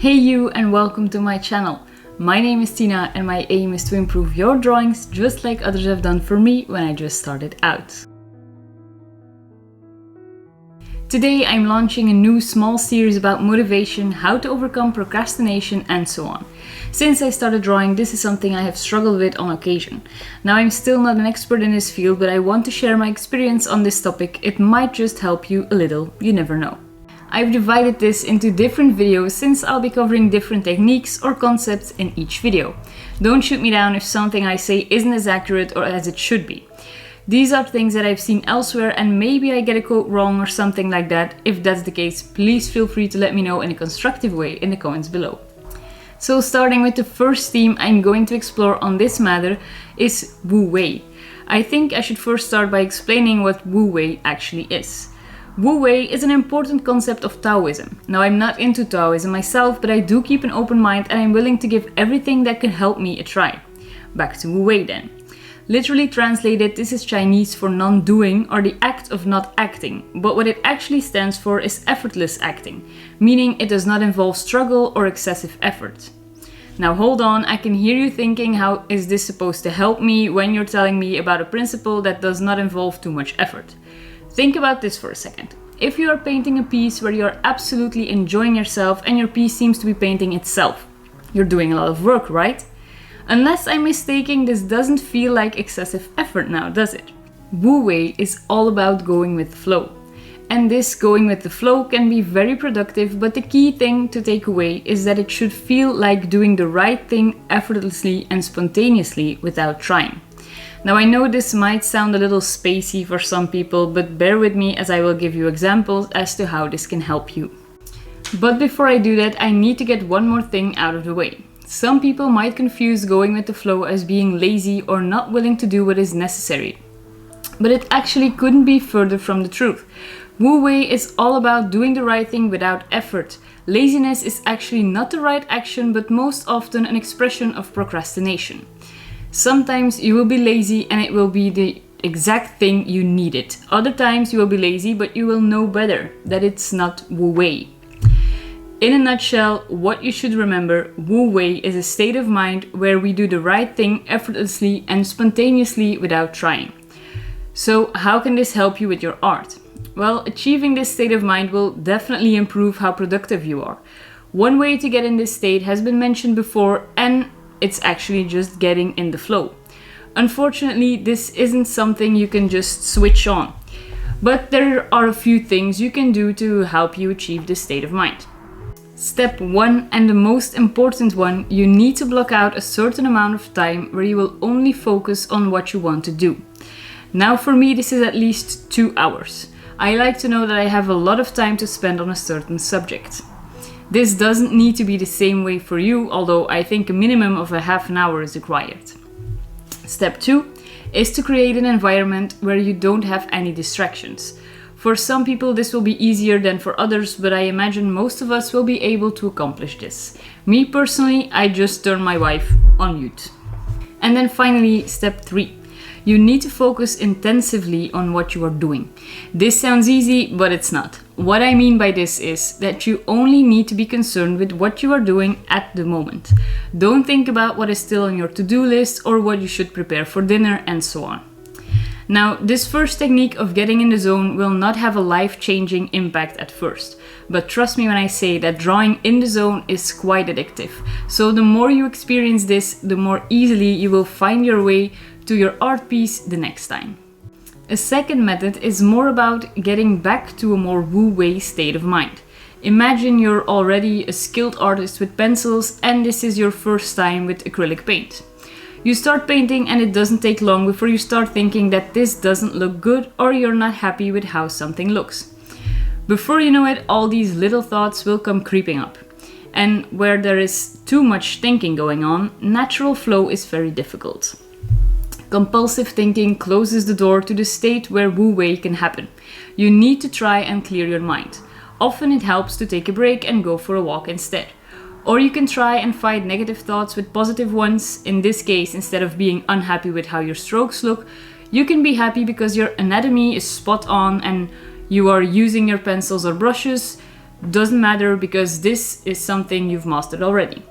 Hey you, and welcome to my channel. My name is Tina and my aim is to improve your drawings just like others have done for me when I just started out. Today I'm launching a new small series about motivation, how to overcome procrastination and so on. Since I started drawing, this is something I have struggled with on occasion. Now I'm still not an expert in this field, but I want to share my experience on this topic. It might just help you a little, you never know. I've divided this into different videos since I'll be covering different techniques or concepts in each video. Don't shoot me down if something I say isn't as accurate or as it should be. These are things that I've seen elsewhere and maybe I get a quote wrong or something like that. If that's the case, please feel free to let me know in a constructive way in the comments below. So starting with the first theme I'm going to explore on this matter is Wu Wei. I think I should first start by explaining what Wu Wei actually is. Wu Wei is an important concept of Taoism. Now I'm not into Taoism myself, but I do keep an open mind and I'm willing to give everything that can help me a try. Back to Wu Wei then. Literally translated, this is Chinese for non-doing or the act of not acting, but what it actually stands for is effortless acting, meaning it does not involve struggle or excessive effort. Now hold on, I can hear you thinking, how is this supposed to help me when you're telling me about a principle that does not involve too much effort? Think about this for a second. If you are painting a piece where you are absolutely enjoying yourself and your piece seems to be painting itself, you're doing a lot of work, right? Unless I'm mistaken, this doesn't feel like excessive effort now, does it? Wu Wei is all about going with the flow. And this going with the flow can be very productive, but the key thing to take away is that it should feel like doing the right thing effortlessly and spontaneously without trying. Now I know this might sound a little spacey for some people, but bear with me as I will give you examples as to how this can help you. But before I do that, I need to get one more thing out of the way. Some people might confuse going with the flow as being lazy or not willing to do what is necessary. But it actually couldn't be further from the truth. Wu Wei is all about doing the right thing without effort. Laziness is actually not the right action, but most often an expression of procrastination. Sometimes you will be lazy and it will be the exact thing you needed. Other times you will be lazy, but you will know better that it's not Wu Wei. In a nutshell, what you should remember, Wu Wei is a state of mind where we do the right thing effortlessly and spontaneously without trying. So how can this help you with your art? Well, achieving this state of mind will definitely improve how productive you are. One way to get in this state has been mentioned before, and it's actually just getting in the flow. Unfortunately, this isn't something you can just switch on, but there are a few things you can do to help you achieve this state of mind. Step 1, and the most important one, you need to block out a certain amount of time where you will only focus on what you want to do. Now for me, this is at least 2 hours. I like to know that I have a lot of time to spend on a certain subject. This doesn't need to be the same way for you, although I think a minimum of a half an hour is required. Step 2 is to create an environment where you don't have any distractions. For some people this will be easier than for others, but I imagine most of us will be able to accomplish this. Me personally, I just turn my wife on mute. And then finally, step 3. You need to focus intensively on what you are doing. This sounds easy, but it's not. What I mean by this is that you only need to be concerned with what you are doing at the moment. Don't think about what is still on your to-do list or what you should prepare for dinner and so on. Now, this first technique of getting in the zone will not have a life-changing impact at first. But trust me when I say that drawing in the zone is quite addictive. So the more you experience this, the more easily you will find your way to your art piece the next time. A second method is more about getting back to a more Wu Wei state of mind. Imagine you're already a skilled artist with pencils and this is your first time with acrylic paint. You start painting and it doesn't take long before you start thinking that this doesn't look good or you're not happy with how something looks. Before you know it, all these little thoughts will come creeping up. And where there is too much thinking going on, natural flow is very difficult. Compulsive thinking closes the door to the state where Wu Wei can happen. You need to try and clear your mind. Often it helps to take a break and go for a walk instead. Or you can try and fight negative thoughts with positive ones. In this case, instead of being unhappy with how your strokes look, you can be happy because your anatomy is spot on and you are using your pencils or brushes Doesn't matter because this is something you've mastered already.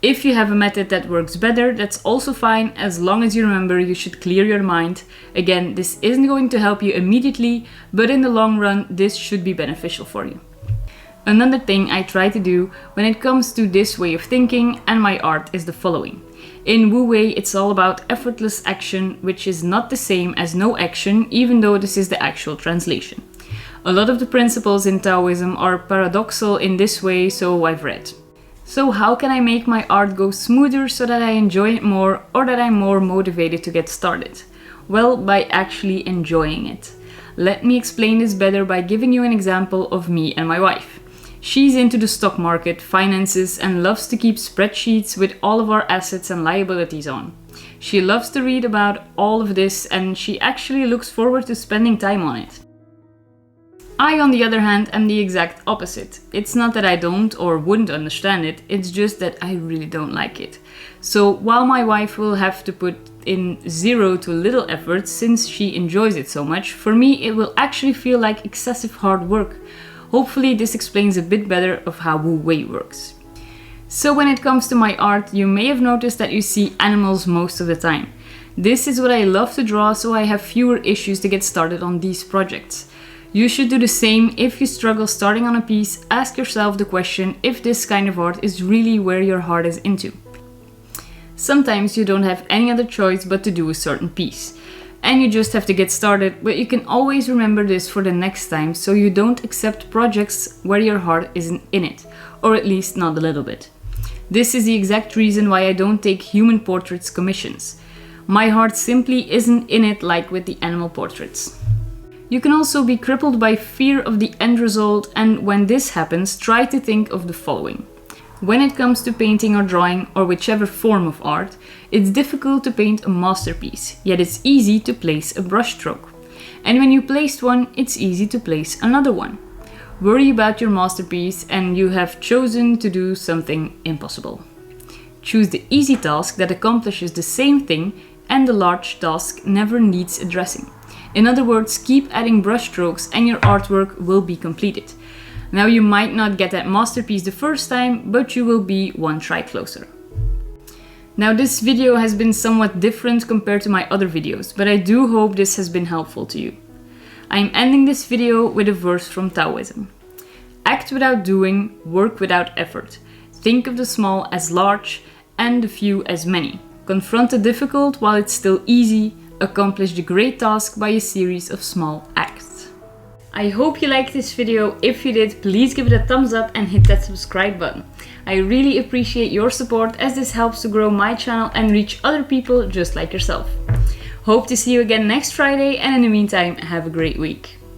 If you have a method that works better, that's also fine, as long as you remember you should clear your mind. Again, this isn't going to help you immediately, but in the long run, this should be beneficial for you. Another thing I try to do when it comes to this way of thinking and my art is the following. In Wu Wei, it's all about effortless action, which is not the same as no action, even though this is the actual translation. A lot of the principles in Taoism are paradoxal in this way, so I've read. So how can I make my art go smoother so that I enjoy it more or that I'm more motivated to get started? Well, by actually enjoying it. Let me explain this better by giving you an example of me and my wife. She's into the stock market, finances, and loves to keep spreadsheets with all of our assets and liabilities on. She loves to read about all of this and she actually looks forward to spending time on it. I, on the other hand, am the exact opposite. It's not that I don't or wouldn't understand it, it's just that I really don't like it. So while my wife will have to put in zero to little effort since she enjoys it so much, for me it will actually feel like excessive hard work. Hopefully this explains a bit better of how Wu Wei works. So when it comes to my art, you may have noticed that you see animals most of the time. This is what I love to draw, so I have fewer issues to get started on these projects. You should do the same. If you struggle starting on a piece, ask yourself the question if this kind of art is really where your heart is into. Sometimes you don't have any other choice but to do a certain piece. And you just have to get started, but you can always remember this for the next time so you don't accept projects where your heart isn't in it, or at least not a little bit. This is the exact reason why I don't take human portraits commissions. My heart simply isn't in it like with the animal portraits. You can also be crippled by fear of the end result, and when this happens, try to think of the following. When it comes to painting or drawing, or whichever form of art, it's difficult to paint a masterpiece, yet it's easy to place a brushstroke. And when you placed one, it's easy to place another one. Worry about your masterpiece and you have chosen to do something impossible. Choose the easy task that accomplishes the same thing, and the large task never needs addressing. In other words, keep adding brushstrokes and your artwork will be completed. Now you might not get that masterpiece the first time, but you will be one try closer. Now this video has been somewhat different compared to my other videos, but I do hope this has been helpful to you. I'm ending this video with a verse from Taoism. Act without doing, work without effort. Think of the small as large and the few as many. Confront the difficult while it's still easy. Accomplish the great task by a series of small acts. I hope you liked this video. If you did, please give it a thumbs up and hit that subscribe button. I really appreciate your support as this helps to grow my channel and reach other people just like yourself. Hope to see you again next Friday, and in the meantime, have a great week.